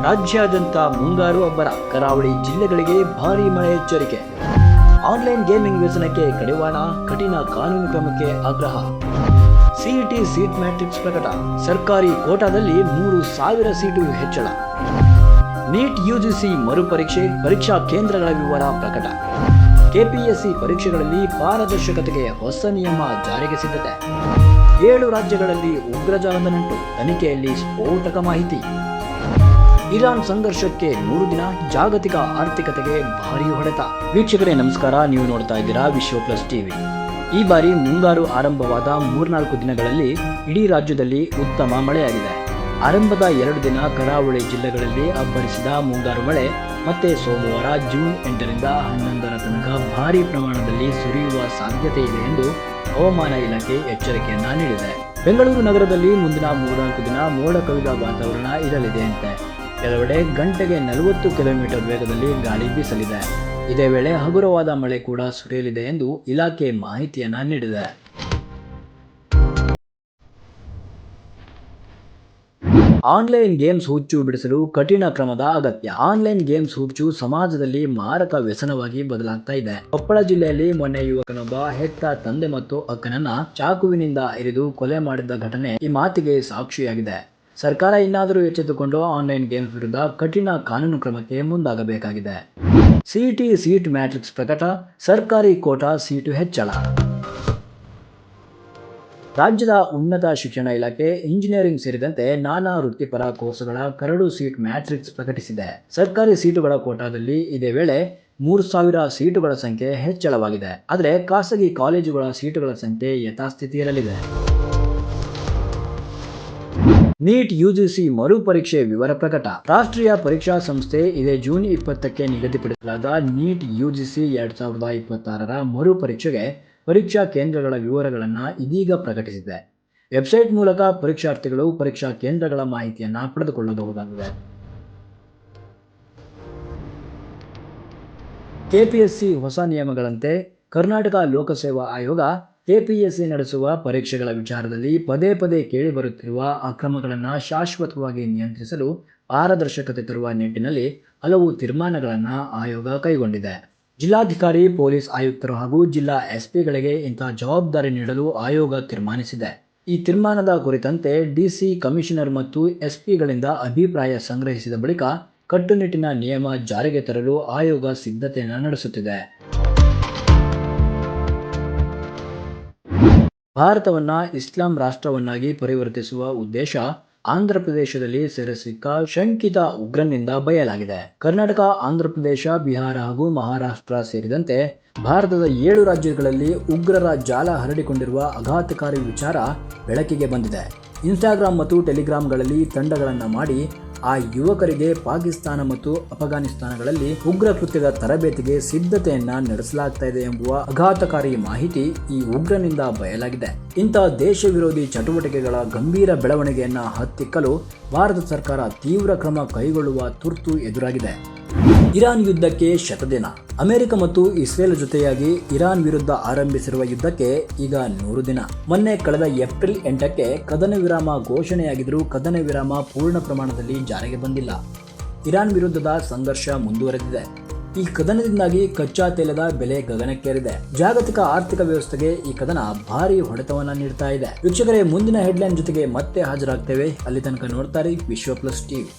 ರಾಜ್ಯಾದ್ಯಂತ ಮುಂಗಾರು ಅಬ್ಬರ, ಕರಾವಳಿ ಜಿಲ್ಲೆಗಳಿಗೆ ಭಾರೀ ಮಳೆ ಎಚ್ಚರಿಕೆ. ಆನ್ಲೈನ್ ಗೇಮಿಂಗ್ ವ್ಯಸನಕ್ಕೆ ಕಡಿವಾಣ, ಕಠಿಣ ಕಾನೂನು ಕ್ರಮಕ್ಕೆ ಆಗ್ರಹ. ಸಿಇಟಿ ಸೀಟ್ ಮ್ಯಾಟ್ರಿಕ್ಸ್ ಪ್ರಕಟ, ಸರ್ಕಾರಿ ಕೋಟಾದಲ್ಲಿ 3,000 ಸೀಟು ಹೆಚ್ಚಳ. ನೀಟ್ ಯುಜಿಸಿ ಮರುಪರೀಕ್ಷೆ, ಪರೀಕ್ಷಾ ಕೇಂದ್ರಗಳ ವಿವರ ಪ್ರಕಟ. ಕೆಪಿಎಸ್ಸಿ ಪರೀಕ್ಷೆಗಳಲ್ಲಿ ಪಾರದರ್ಶಕತೆಗೆ ಹೊಸ ನಿಯಮ ಜಾರಿಗೆ ಸಿದ್ಧತೆ. 7 ರಾಜ್ಯಗಳಲ್ಲಿ ಉಗ್ರಜಾಲದ ನಂಟು, ತನಿಖೆಯಲ್ಲಿ ಸ್ಫೋಟಕ ಮಾಹಿತಿ. ಇರಾನ್ ಸಂಘರ್ಷಕ್ಕೆ 100 ದಿನ, ಜಾಗತಿಕ ಆರ್ಥಿಕತೆಗೆ ಭಾರೀ ಹೊಡೆತ. ವೀಕ್ಷಕರೇ ನಮಸ್ಕಾರ, ನೀವು ನೋಡ್ತಾ ಇದ್ದೀರಾ ವಿಶ್ವ ಪ್ಲಸ್ ಟಿವಿ. ಈ ಬಾರಿ ಮುಂಗಾರು ಆರಂಭವಾದ 3-4 ದಿನಗಳಲ್ಲಿ ಇಡೀ ರಾಜ್ಯದಲ್ಲಿ ಉತ್ತಮ ಮಳೆಯಾಗಿದೆ. ಆರಂಭದ 2 ದಿನ ಕರಾವಳಿ ಜಿಲ್ಲೆಗಳಲ್ಲಿ ಅಬ್ಬರಿಸಿದ ಮುಂಗಾರು ಮಳೆ ಮತ್ತೆ ಸೋಮವಾರ ಜೂನ್ 8ರಿಂದ 11ರ ತನಕ ಭಾರೀ ಪ್ರಮಾಣದಲ್ಲಿ ಸುರಿಯುವ ಸಾಧ್ಯತೆ ಇದೆ ಎಂದು ಹವಾಮಾನ ಇಲಾಖೆ ಎಚ್ಚರಿಕೆಯನ್ನ ನೀಡಿದೆ. ಬೆಂಗಳೂರು ನಗರದಲ್ಲಿ ಮುಂದಿನ 3-4 ದಿನ ಮೋಡ ಕವಿದ ವಾತಾವರಣ ಇರಲಿದೆ ಅಂತೆ. ಕೆಲವೆಡೆ ಗಂಟೆಗೆ 40 ಕಿಲೋಮೀಟರ್ ವೇಗದಲ್ಲಿ ಗಾಳಿ ಬೀಸಲಿದೆ. ಇದೇ ವೇಳೆ ಹಗುರವಾದ ಮಳೆ ಕೂಡ ಸುರಿಯಲಿದೆ ಎಂದು ಇಲಾಖೆ ಮಾಹಿತಿಯನ್ನ ನೀಡಿದೆ. ಆನ್ಲೈನ್ ಗೇಮ್ಸ್ ಹುಚ್ಚು ಬಿಡಿಸಲು ಕಠಿಣ ಕ್ರಮದ ಅಗತ್ಯ. ಆನ್ಲೈನ್ ಗೇಮ್ಸ್ ಹುಚ್ಚು ಸಮಾಜದಲ್ಲಿ ಮಾರಕ ವ್ಯಸನವಾಗಿ ಬದಲಾಗ್ತಾ ಇದೆ. ಕೊಪ್ಪಳ ಜಿಲ್ಲೆಯಲ್ಲಿ ಮೊನ್ನೆ ಯುವಕನೊಬ್ಬ ಹೆತ್ತ ತಂದೆ ಮತ್ತು ಅಕ್ಕನನ್ನ ಚಾಕುವಿನಿಂದ ಇರಿದು ಕೊಲೆ ಮಾಡಿದ ಘಟನೆ ಈ ಮಾತಿಗೆ ಸಾಕ್ಷಿಯಾಗಿದೆ. ಸರ್ಕಾರ ಇನ್ನಾದರೂ ಎಚ್ಚೆತ್ತುಕೊಂಡು ಆನ್ಲೈನ್ ಗೇಮ್ಸ್ ವಿರುದ್ಧ ಕಠಿಣ ಕಾನೂನು ಕ್ರಮಕ್ಕೆ ಮುಂದಾಗಬೇಕಾಗಿದೆ. ಸಿಇಟಿ ಸೀಟ್ ಮ್ಯಾಟ್ರಿಕ್ಸ್ ಪ್ರಕಟ, ಸರ್ಕಾರಿ ಕೋಟಾ ಸೀಟು ಹೆಚ್ಚಳ. ರಾಜ್ಯದ ಉನ್ನತ ಶಿಕ್ಷಣ ಇಲಾಖೆ ಇಂಜಿನಿಯರಿಂಗ್ ಸೇರಿದಂತೆ ನಾನಾ ವೃತ್ತಿಪರ ಕೋರ್ಸುಗಳ ಕರಡು ಸೀಟ್ ಮ್ಯಾಟ್ರಿಕ್ಸ್ ಪ್ರಕಟಿಸಿದೆ. ಸರ್ಕಾರಿ ಸೀಟುಗಳ ಕೋಟಾದಲ್ಲಿ ಇದೇ ವೇಳೆ 3,000 ಸೀಟುಗಳ ಸಂಖ್ಯೆ ಹೆಚ್ಚಳವಾಗಿದೆ. ಆದರೆ ಖಾಸಗಿ ಕಾಲೇಜುಗಳ ಸೀಟುಗಳ ಸಂಖ್ಯೆ ಯಥಾಸ್ಥಿತಿ ಇರಲಿದೆ. ನೀಟ್ ಯುಜಿಸಿ ಮರುಪರೀಕ್ಷೆ ವಿವರ ಪ್ರಕಟ. ರಾಷ್ಟ್ರೀಯ ಪರೀಕ್ಷಾ ಸಂಸ್ಥೆ ಇದೇ ಜೂನ್ 20ಕ್ಕೆ ನಿಗದಿಪಡಿಸಲಾದ ನೀಟ್ ಯುಜಿಸಿ 2026ರ ಮರುಪರೀಕ್ಷೆಗೆ ಪರೀಕ್ಷಾ ಕೇಂದ್ರಗಳ ವಿವರಗಳನ್ನು ಇದೀಗ ಪ್ರಕಟಿಸಿದೆ. ವೆಬ್ಸೈಟ್ ಮೂಲಕ ಪರೀಕ್ಷಾರ್ಥಿಗಳು ಪರೀಕ್ಷಾ ಕೇಂದ್ರಗಳ ಮಾಹಿತಿಯನ್ನು ಪಡೆದುಕೊಳ್ಳಬಹುದಾಗಿದೆ. ಕೆಪಿಎಸ್ಸಿ ಹೊಸ ನಿಯಮಗಳಂತೆ ಕರ್ನಾಟಕ ಲೋಕಸೇವಾ ಆಯೋಗ ಕೆಪಿಎಸ್ಸಿ ನಡೆಸುವ ಪರೀಕ್ಷೆಗಳ ವಿಚಾರದಲ್ಲಿ ಪದೇ ಪದೇ ಕೇಳಿಬರುತ್ತಿರುವ ಅಕ್ರಮಗಳನ್ನು ಶಾಶ್ವತವಾಗಿ ನಿಯಂತ್ರಿಸಲು ಪಾರದರ್ಶಕತೆ ತರುವ ನಿಟ್ಟಿನಲ್ಲಿ ಹಲವು ತೀರ್ಮಾನಗಳನ್ನು ಆಯೋಗ ಕೈಗೊಂಡಿದೆ. ಜಿಲ್ಲಾಧಿಕಾರಿ, ಪೊಲೀಸ್ ಆಯುಕ್ತರು ಹಾಗೂ ಜಿಲ್ಲಾ ಎಸ್ಪಿಗಳಿಗೆ ಇಂತಹ ಜವಾಬ್ದಾರಿ ನೀಡಲು ಆಯೋಗ ತೀರ್ಮಾನಿಸಿದೆ. ಈ ತೀರ್ಮಾನದ ಕುರಿತಂತೆ ಡಿಸಿ, ಕಮಿಷನರ್ ಮತ್ತು ಎಸ್ಪಿಗಳಿಂದ ಅಭಿಪ್ರಾಯ ಸಂಗ್ರಹಿಸಿದ ಬಳಿಕ ಕಟ್ಟುನಿಟ್ಟಿನ ನಿಯಮ ಜಾರಿಗೆ ತರಲು ಆಯೋಗ ಸಿದ್ಧತೆಯನ್ನು ನಡೆಸುತ್ತಿದೆ. ಭಾರತವನ್ನ ಇಸ್ಲಾಂ ರಾಷ್ಟ್ರವನ್ನಾಗಿ ಪರಿವರ್ತಿಸುವ ಉದ್ದೇಶ ಆಂಧ್ರಪ್ರದೇಶದಲ್ಲಿ ಸೆರೆಸಿಕ್ಕ ಶಂಕಿತ ಉಗ್ರನಿಂದ ಬಯಲಾಗಿದೆ. ಕರ್ನಾಟಕ, ಆಂಧ್ರಪ್ರದೇಶ, ಬಿಹಾರ ಹಾಗೂ ಮಹಾರಾಷ್ಟ್ರ ಸೇರಿದಂತೆ ಭಾರತದ 7 ರಾಜ್ಯಗಳಲ್ಲಿ ಉಗ್ರರ ಜಾಲ ಹರಡಿಕೊಂಡಿರುವ ಆಘಾತಕಾರಿ ವಿಚಾರ ಬೆಳಕಿಗೆ ಬಂದಿದೆ. ಇನ್ಸ್ಟಾಗ್ರಾಮ್ ಮತ್ತು ಟೆಲಿಗ್ರಾಮ್ಗಳಲ್ಲಿ ತಂಡಗಳನ್ನು ಮಾಡಿ ಆ ಯುವಕರಿಗೆ ಪಾಕಿಸ್ತಾನ ಮತ್ತು ಅಫಘಾನಿಸ್ತಾನಗಳಲ್ಲಿ ಉಗ್ರ ಕೃತ್ಯದ ತರಬೇತಿಗೆ ಸಿದ್ಧತೆಯನ್ನ ನಡೆಸಲಾಗ್ತಾ ಇದೆ ಎಂಬುವ ಆಘಾತಕಾರಿ ಮಾಹಿತಿ ಈ ಉಗ್ರನಿಂದ ಬಯಲಾಗಿದೆ. ಇಂತಹ ದೇಶ ವಿರೋಧಿ ಚಟುವಟಿಕೆಗಳ ಗಂಭೀರ ಬೆಳವಣಿಗೆಯನ್ನ ಹತ್ತಿಕ್ಕಲು ಭಾರತ ಸರ್ಕಾರ ತೀವ್ರ ಕ್ರಮ ಕೈಗೊಳ್ಳುವ ತುರ್ತು ಎದುರಾಗಿದೆ. ಇರಾನ್ ಯುದ್ಧಕ್ಕೆ 100 ದಿನ. ಅಮೆರಿಕ ಮತ್ತು ಇಸ್ರೇಲ್ ಜೊತೆಯಾಗಿ ಇರಾನ್ ವಿರುದ್ಧ ಆರಂಭಿಸಿರುವ ಯುದ್ಧಕ್ಕೆ ಈಗ 100 ದಿನ. ಮೊನ್ನೆ ಕಳೆದ ಏಪ್ರಿಲ್ 8ಕ್ಕೆ ಕದನ ವಿರಾಮ ಘೋಷಣೆಯಾಗಿದ್ದರೂ ಕದನ ವಿರಾಮ ಪೂರ್ಣ ಪ್ರಮಾಣದಲ್ಲಿ ಜಾರಿಗೆ ಬಂದಿಲ್ಲ. ಇರಾನ್ ವಿರುದ್ಧದ ಸಂಘರ್ಷ ಮುಂದುವರೆದಿದೆ. ಈ ಕದನದಿಂದಾಗಿ ಕಚ್ಚಾ ತೈಲದ ಬೆಲೆ ಗಗನಕ್ಕೇರಿದೆ. ಜಾಗತಿಕ ಆರ್ಥಿಕ ವ್ಯವಸ್ಥೆಗೆ ಈ ಕದನ ಭಾರಿ ಹೊಡೆತವನ್ನ ನೀಡ್ತಾ ಇದೆ. ವೀಕ್ಷಕರೇ, ಮುಂದಿನ ಹೆಡ್ಲೈನ್ ಜೊತೆಗೆ ಮತ್ತೆ ಹಾಜರಾಗ್ತೇವೆ. ಅಲ್ಲಿ ತನಕ ನೋಡ್ತಾರೆ ವಿಶ್ವ ಪ್ಲಸ್ ಟಿವಿ.